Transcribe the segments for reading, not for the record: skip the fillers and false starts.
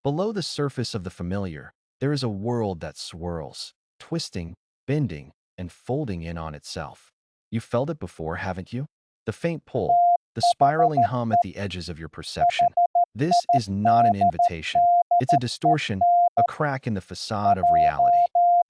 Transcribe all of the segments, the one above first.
Below the surface of the familiar, there is a world that swirls, twisting, bending, and folding in on itself. You've felt it before, haven't you? The faint pull, the spiraling hum at the edges of your perception. This is not an invitation. It's a distortion, a crack in the facade of reality.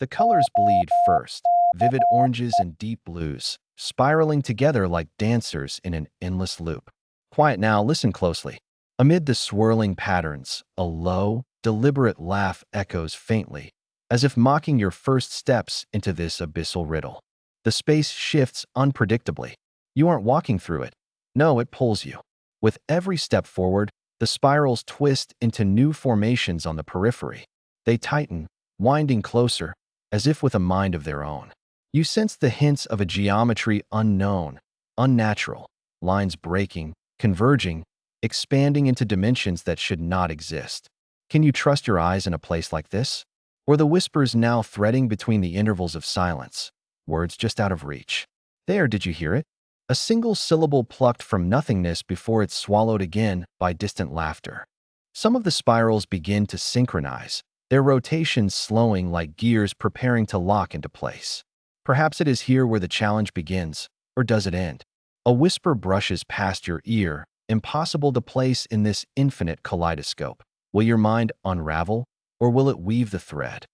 The colors bleed first, vivid oranges and deep blues, spiraling together like dancers in an endless loop. Quiet now, listen closely. Amid the swirling patterns, a low, deliberate laugh echoes faintly, as if mocking your first steps into this abyssal riddle. The space shifts unpredictably. You aren't walking through it. No, it pulls you. With every step forward, the spirals twist into new formations on the periphery. They tighten, winding closer, as if with a mind of their own. You sense the hints of a geometry unknown, unnatural, lines breaking, converging, expanding into dimensions that should not exist. Can you trust your eyes in a place like this? Or the whispers now threading between the intervals of silence, words just out of reach? There, did you hear it? A single syllable plucked from nothingness before it's swallowed again by distant laughter. Some of the spirals begin to synchronize, their rotations slowing like gears preparing to lock into place. Perhaps it is here where the challenge begins, or does it end? A whisper brushes past your ear, impossible to place in this infinite kaleidoscope. Will your mind unravel, or will it weave the thread?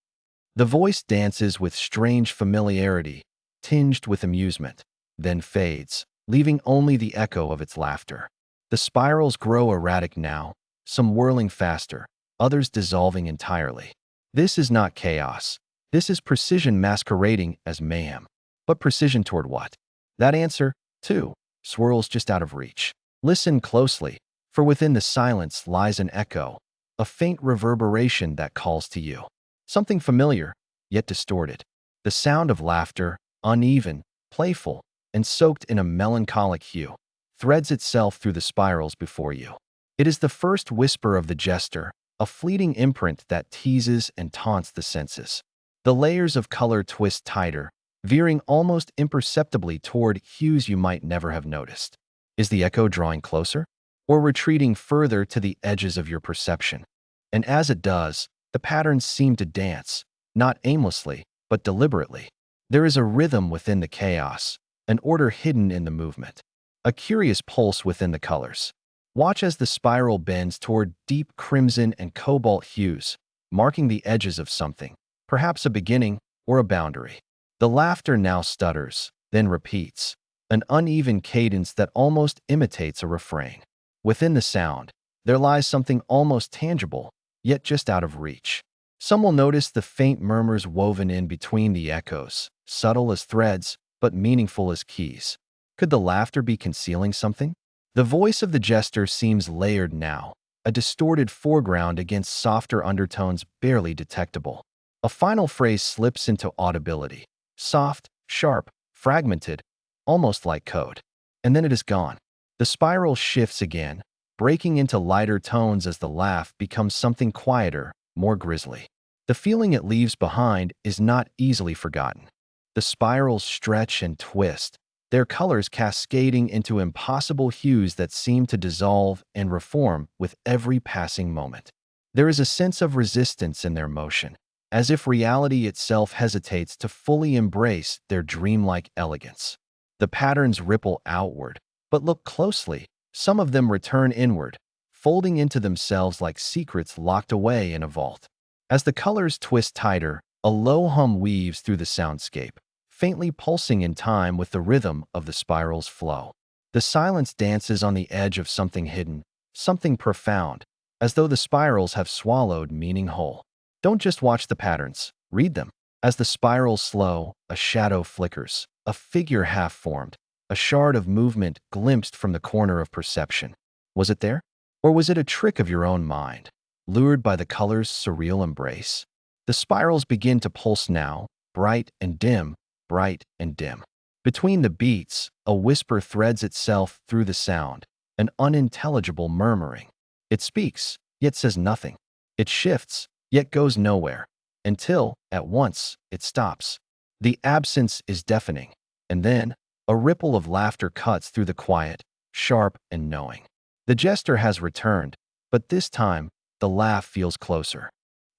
The voice dances with strange familiarity, tinged with amusement, then fades, leaving only the echo of its laughter. The spirals grow erratic now, some whirling faster, others dissolving entirely. This is not chaos. This is precision masquerading as mayhem. But precision toward what? That answer, too, swirls just out of reach. Listen closely, for within the silence lies an echo, a faint reverberation that calls to you. Something familiar, yet distorted. The sound of laughter, uneven, playful, and soaked in a melancholic hue, threads itself through the spirals before you. It is the first whisper of the jester, a fleeting imprint that teases and taunts the senses. The layers of color twist tighter, veering almost imperceptibly toward hues you might never have noticed. Is the echo drawing closer, or retreating further to the edges of your perception? And as it does, the patterns seem to dance, not aimlessly, but deliberately. There is a rhythm within the chaos, an order hidden in the movement, a curious pulse within the colors. Watch as the spiral bends toward deep crimson and cobalt hues, marking the edges of something, perhaps a beginning or a boundary. The laughter now stutters, then repeats, an uneven cadence that almost imitates a refrain. Within the sound, there lies something almost tangible, yet just out of reach. Some will notice the faint murmurs woven in between the echoes, subtle as threads, but meaningful as keys. Could the laughter be concealing something? The voice of the jester seems layered now, a distorted foreground against softer undertones barely detectable. A final phrase slips into audibility, soft, sharp, fragmented, almost like code. And then it is gone. The spiral shifts again, breaking into lighter tones as the laugh becomes something quieter, more grisly. The feeling it leaves behind is not easily forgotten. The spirals stretch and twist, their colors cascading into impossible hues that seem to dissolve and reform with every passing moment. There is a sense of resistance in their motion, as if reality itself hesitates to fully embrace their dreamlike elegance. The patterns ripple outward, but look closely, some of them return inward, folding into themselves like secrets locked away in a vault. As the colors twist tighter, a low hum weaves through the soundscape, faintly pulsing in time with the rhythm of the spiral's flow. The silence dances on the edge of something hidden, something profound, as though the spirals have swallowed meaning whole. Don't just watch the patterns, read them. As the spirals slow, a shadow flickers, a figure half-formed, a shard of movement glimpsed from the corner of perception. Was it there? Or was it a trick of your own mind, lured by the color's surreal embrace? The spirals begin to pulse now, bright and dim, bright and dim. Between the beats, a whisper threads itself through the sound, an unintelligible murmuring. It speaks, yet says nothing. It shifts, yet goes nowhere, until, at once, it stops. The absence is deafening, and then, a ripple of laughter cuts through the quiet, sharp and knowing. The jester has returned, but this time, the laugh feels closer.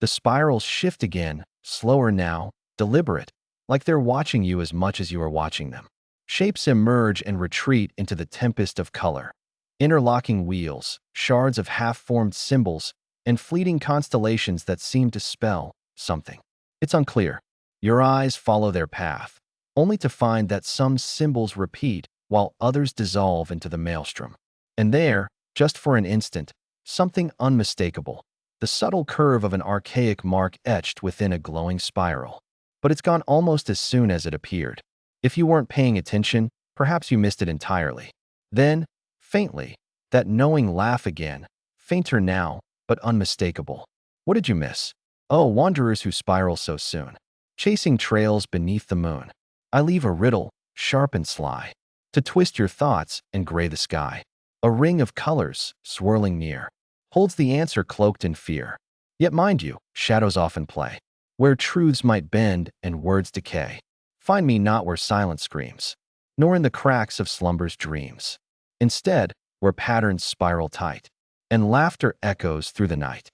The spirals shift again, slower now, deliberate, like they're watching you as much as you are watching them. Shapes emerge and retreat into the tempest of color. Interlocking wheels, shards of half-formed symbols, and fleeting constellations that seem to spell something. It's unclear. Your eyes follow their path, only to find that some symbols repeat while others dissolve into the maelstrom. And there, just for an instant, something unmistakable, the subtle curve of an archaic mark etched within a glowing spiral. But it's gone almost as soon as it appeared. If you weren't paying attention, perhaps you missed it entirely. Then, faintly, that knowing laugh again, fainter now, but unmistakable. What did you miss? Oh, wanderers who spiral so soon, chasing trails beneath the moon. I leave a riddle, sharp and sly, to twist your thoughts and gray the sky. A ring of colors, swirling near, holds the answer cloaked in fear. Yet mind you, shadows often play, where truths might bend and words decay. Find me not where silence screams, nor in the cracks of slumber's dreams. Instead, where patterns spiral tight, and laughter echoes through the night.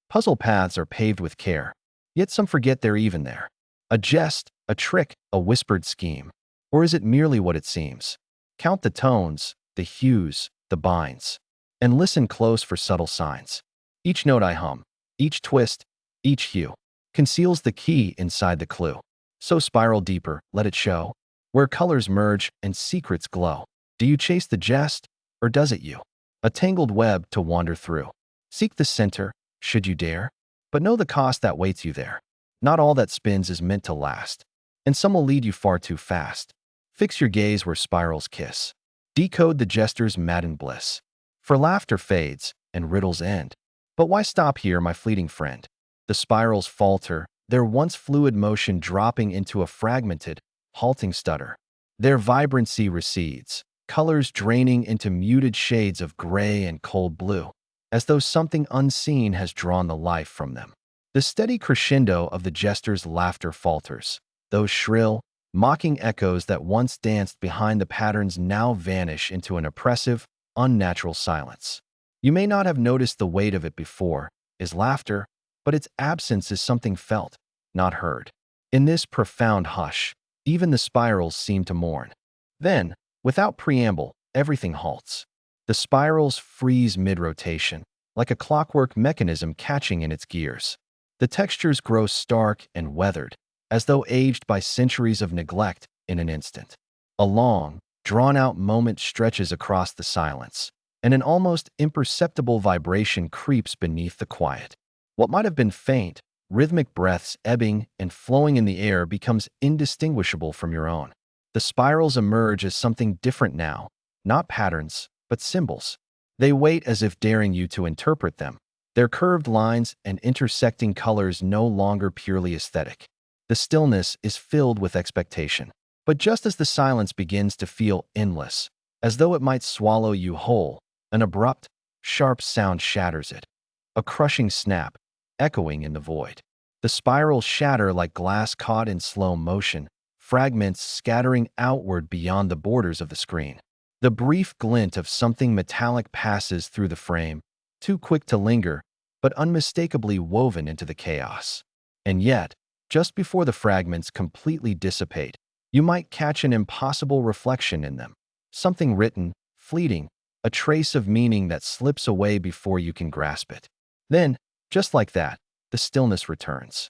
Puzzle paths are paved with care, yet some forget they're even there. A jest, a trick, a whispered scheme. Or is it merely what it seems? Count the tones, the hues, the binds, and listen close for subtle signs. Each note I hum, each twist, each hue, conceals the key inside the clue. So spiral deeper, let it show, where colors merge and secrets glow. Do you chase the jest, or does it you? A tangled web to wander through. Seek the center, should you dare, but know the cost that waits you there. Not all that spins is meant to last, and some will lead you far too fast. Fix your gaze where spirals kiss. Decode the jester's maddened bliss. For laughter fades, and riddles end. But why stop here, my fleeting friend? The spirals falter, their once fluid motion dropping into a fragmented, halting stutter. Their vibrancy recedes, colors draining into muted shades of gray and cold blue, as though something unseen has drawn the life from them. The steady crescendo of the jester's laughter falters. Those shrill, mocking echoes that once danced behind the patterns now vanish into an oppressive, unnatural silence. You may not have noticed the weight of it before, is laughter, but its absence is something felt, not heard. In this profound hush, even the spirals seem to mourn. Then, without preamble, everything halts. The spirals freeze mid-rotation, like a clockwork mechanism catching in its gears. The textures grow stark and weathered, as though aged by centuries of neglect in an instant. A long, drawn-out moment stretches across the silence, and an almost imperceptible vibration creeps beneath the quiet. What might have been faint, rhythmic breaths ebbing and flowing in the air becomes indistinguishable from your own. The spirals emerge as something different now, not patterns, but symbols. They wait as if daring you to interpret them, their curved lines and intersecting colors no longer purely aesthetic. The stillness is filled with expectation. But just as the silence begins to feel endless, as though it might swallow you whole, an abrupt, sharp sound shatters it. A crushing snap, echoing in the void. The spirals shatter like glass caught in slow motion, fragments scattering outward beyond the borders of the screen. The brief glint of something metallic passes through the frame, too quick to linger, but unmistakably woven into the chaos. And yet, just before the fragments completely dissipate, you might catch an impossible reflection in them. Something written, fleeting, a trace of meaning that slips away before you can grasp it. Then, just like that, the stillness returns.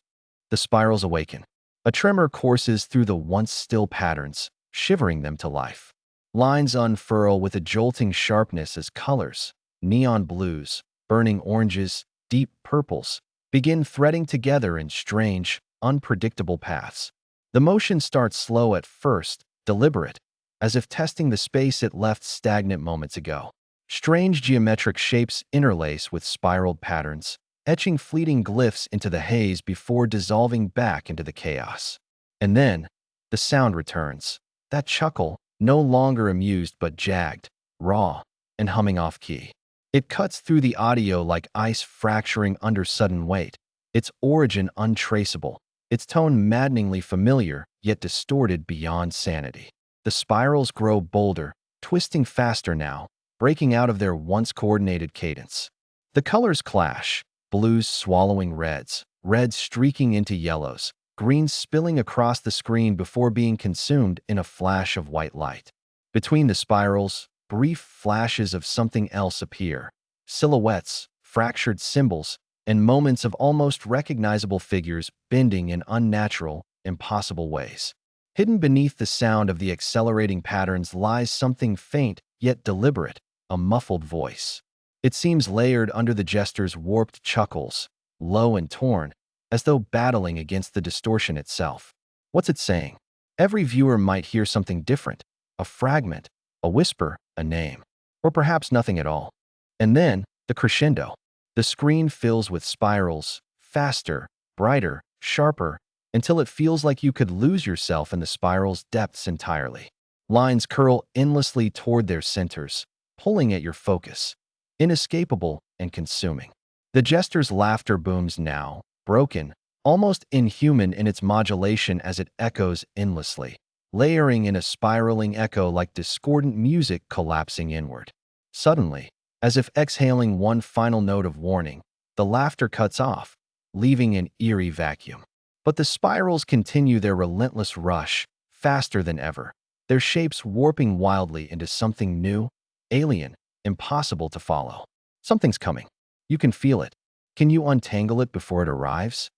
The spirals awaken. A tremor courses through the once still patterns, shivering them to life. Lines unfurl with a jolting sharpness as colors, neon blues, burning oranges, deep purples, begin threading together in strange, unpredictable paths. The motion starts slow at first, deliberate, as if testing the space it left stagnant moments ago. Strange geometric shapes interlace with spiraled patterns, etching fleeting glyphs into the haze before dissolving back into the chaos. And then, the sound returns. That chuckle, no longer amused but jagged, raw, and humming off-key. It cuts through the audio like ice fracturing under sudden weight, its origin untraceable, its tone maddeningly familiar yet distorted beyond sanity. The spirals grow bolder, twisting faster now, breaking out of their once coordinated cadence. The colors clash, blues swallowing reds, reds streaking into yellows, greens spilling across the screen before being consumed in a flash of white light. Between the spirals, brief flashes of something else appear. Silhouettes, fractured symbols, and moments of almost recognizable figures bending in unnatural, impossible ways. Hidden beneath the sound of the accelerating patterns lies something faint yet deliberate, a muffled voice. It seems layered under the jester's warped chuckles, low and torn, as though battling against the distortion itself. What's it saying? Every viewer might hear something different, a fragment, a whisper, a name, or perhaps nothing at all. And then, the crescendo. The screen fills with spirals, faster, brighter, sharper, until it feels like you could lose yourself in the spiral's depths entirely. Lines curl endlessly toward their centers, pulling at your focus, inescapable and consuming. The jester's laughter booms now, broken, almost inhuman in its modulation as it echoes endlessly, layering in a spiraling echo like discordant music collapsing inward. Suddenly, as if exhaling one final note of warning, the laughter cuts off, leaving an eerie vacuum. But the spirals continue their relentless rush, faster than ever, their shapes warping wildly into something new, alien, impossible to follow. Something's coming. You can feel it. Can you untangle it before it arrives?